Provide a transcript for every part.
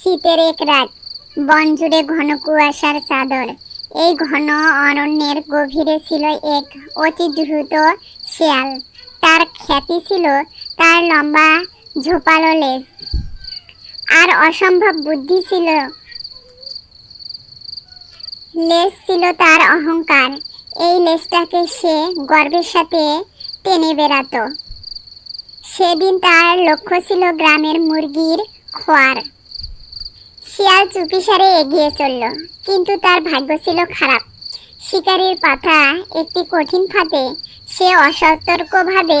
শীতের এক রাত, বন জুড়ে ঘন কুয়াশার চাদর। এই ঘন অরণ্যের গভীরে ছিল এক অতি দ্রুত শেয়াল। তার খ্যাতি ছিল তার লম্বা ঝোপালো লেজ আর অসম্ভব বুদ্ধি ছিল। লেজ ছিল তার অহংকার। এই লেজটাকে সে গর্বের সাথে টেনে বেড়াতো। সেদিন তার লক্ষ্য ছিল গ্রামের মুরগির খোয়ার। শিয়াল চুপিসারে এগিয়ে চলল, কিন্তু তার ভাগ্য ছিল খারাপ। শিকারীর পাথা একটি কঠিন ফাঁদে সে অসতর্কভাবে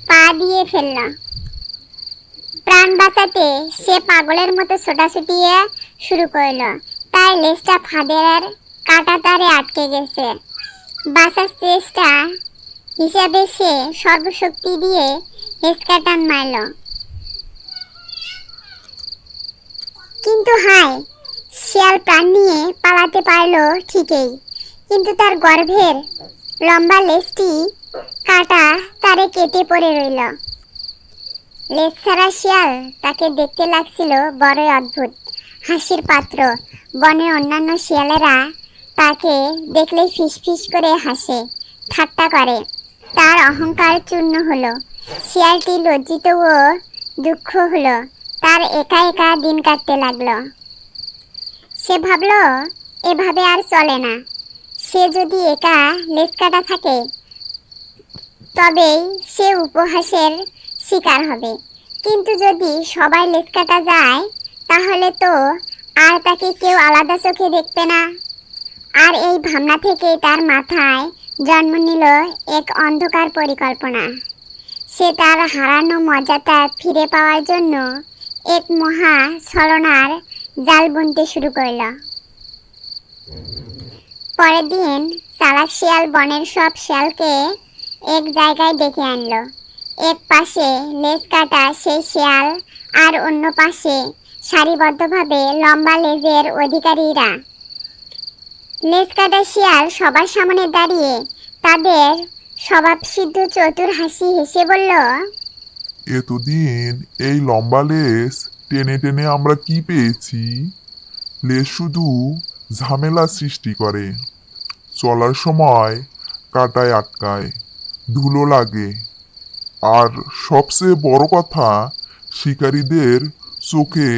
পা দিয়ে ফেলল। প্রাণ বাঁচাতে সে পাগলের মতো ছোটাছুটি শুরু করল। তার লেজটা ফাঁদের কাঁটা তারে আটকে গেছে। বাঁচার চেষ্টা হিসাবে সে সর্বশক্তি দিয়ে হেঁচকা টান মারল। কিন্তু হায়, শিয়াল প্রাণ নিয়ে পালাতে পারল ঠিকই, কিন্তু তার গর্ভের লম্বা লেজটি কাটা তারে কেটে পড়ে রইল। লেজ ছাড়া শিয়াল তাকে দেখতে লাগছিল বড়ই অদ্ভুত, হাসির পাত্র। বনের অন্যান্য শিয়ালেরা তাকে দেখলে ফিসফিস করে হাসে, ঠাট্টা করে। তার অহংকার চূর্ণ হলো। শিয়ালটি লজ্জিত ও দুঃখ হলো। তার একা একা দিন কাটতে লাগলো। সে ভাবল, এভাবে আর চলে না। সে যদি একা লেজ কাটা থাকে তবেই সে উপহাসের শিকার হবে, কিন্তু যদি সবাই লেজ কাটা যায় তাহলে তো আর তাকে কেউ আলাদা চোখে দেখবে না। আর এই ভাবনা থেকে তার মাথায় জন্ম নিল এক অন্ধকার পরিকল্পনা। সে তার হারানো মর্যাদা ফিরে পাওয়ার জন্য এক মহা ছলনার জাল বুনতে শুরু করল। পরের দিন চালাক শিয়াল বনের সব শিয়ালকে এক জায়গায় ডেকে আনলো। এক পাশে লেজ কাটা সেই শিয়াল আর অন্য পাশে সারিবদ্ধভাবে লম্বা লেজের অধিকারীরা। লেজ কাটা শিয়াল সবার সামনে দাঁড়িয়ে তাদের স্বভাবসিদ্ধ চতুর হাসি হেসে বলল, এতদিন এই লম্বা লেজ টেনে টেনে আমরা কি পেয়েছি? লেজ শুধু ঝামেলা সৃষ্টি করে, চলার সময় কাঁটায় আটকায়, ধুলো লাগে, আর সবচেয়ে বড় কথা, শিকারীদের চোখে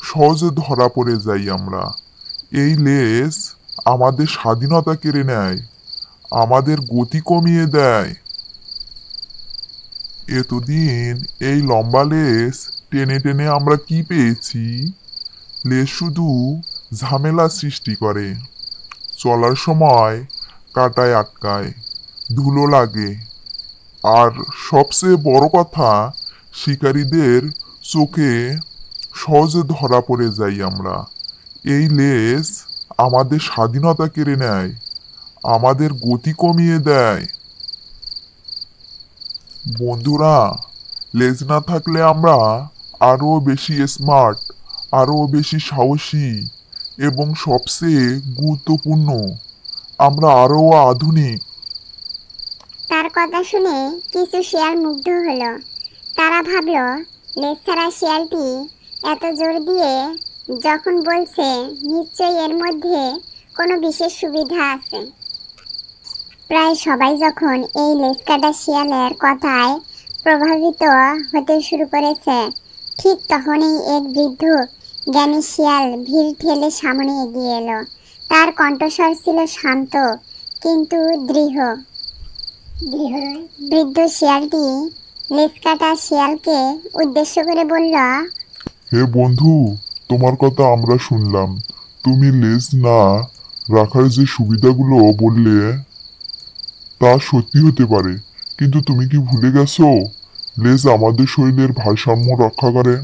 সহজে ধরা পড়ে যাই আমরা। এই লেজ আমাদের স্বাধীনতা কেড়ে নেয়, আমাদের গতি কমিয়ে দেয়। এতদিন এই লম্বা লেজ টেনে টেনে আমরা কি পেয়েছি? লেজ শুধু ঝামেলা সৃষ্টি করে, চলার সময় কাঁটায় আটকায়, ধুলো লাগে, আর সবচেয়ে বড় কথা, শিকারীদের চোখে সহজে ধরা পড়ে যাই আমরা। এই লেজ আমাদের স্বাধীনতা কেড়ে নেয়, আমাদের গতি কমিয়ে দেয়। বন্ধুরা, লেজ না থাকলে আমরা আরো বেশি স্মার্ট, আরো বেশি সাহসী, এবং সবচেয়ে গুরুত্বপূর্ণ, আমরা আরো আধুনিক। তার কথা শুনে কিছু শিয়াল মুগ্ধ হলো। তারা ভাবল, লেজ ছাড়া শিয়ালটি এত জোর দিয়ে যখন বলছে, নিশ্চয়ই এর মধ্যে কোনো বিশেষ সুবিধা আছে। প্রায় সবাই যখন এই লেজ কাটা শিয়ালের কথায় প্রভাবিত হতে শুরু করেছে, ঠিক তখনই এক বৃদ্ধ জ্ঞানী শিয়াল ভিড় ঠেলে সামনে এগিয়ে এলো। তার কণ্ঠস্বর ছিল শান্ত কিন্তু দৃঢ়। বৃদ্ধ শিয়ালটি লেজ কাটা শিয়ালকে উদ্দেশ্য করে বলল, হে বন্ধু, তোমার কথা আমরা শুনলাম। তুমি লেজ না রাখার যে সুবিধাগুলো বললে তা সত্যি হতে পারে, কিন্তু তুমি কি ভুলে গেছো লেজ আমাদের শরীরের ভারসাম্য রক্ষা করে?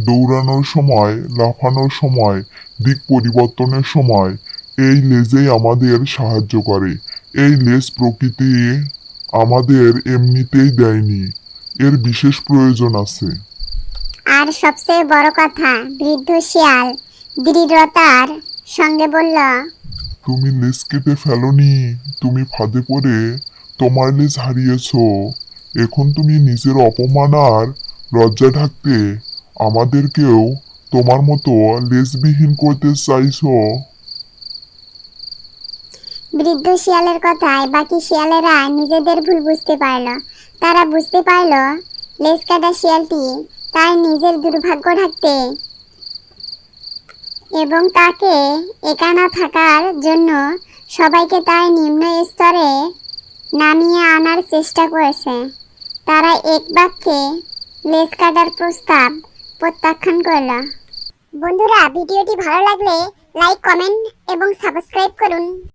দৌড়ানোর সময়, লাফানোর সময়, দিক পরিবর্তনের সময় এই লেজেই আমাদের সাহায্য করে। এই লেজ প্রকৃতি আমাদের এমনিতেই দেয়নি, এর বিশেষ প্রয়োজন আছে। আর সবচেয়ে বড় কথা, বৃদ্ধ শিয়াল দৃঢ়তার সঙ্গে বলল, তুমি লেজ কেটে ফেলোনি, তুমি ফাঁদে পড়ে তোমার লেজ হারিয়েছ। এখন তুমি নিজের অপমান আর লজ্জা ঢাকতে আমাদেরকেও তোমার মতো লেজবিহীন করতে চাইছো? বৃদ্ধ শিয়ালের কথায় বাকি শিয়ালেরা নিজেদের ভুল বুঝতে পারল। তারা বুঝতে পারল লেজ কাটা শিয়ালটি তার নিজের দুর্ভাগ্য ঢাকতে এবং তাকে একা না থাকার জন্য সবাইকে তার নিম্ন স্তরে নামিয়ে আনার চেষ্টা করেছে। তারা এক বাক্যে লেজ কাটার প্রস্তাব প্রত্যাখ্যান করল। বন্ধুরা, ভিডিওটি ভালো লাগলে লাইক, কমেন্ট এবং সাবস্ক্রাইব করুন।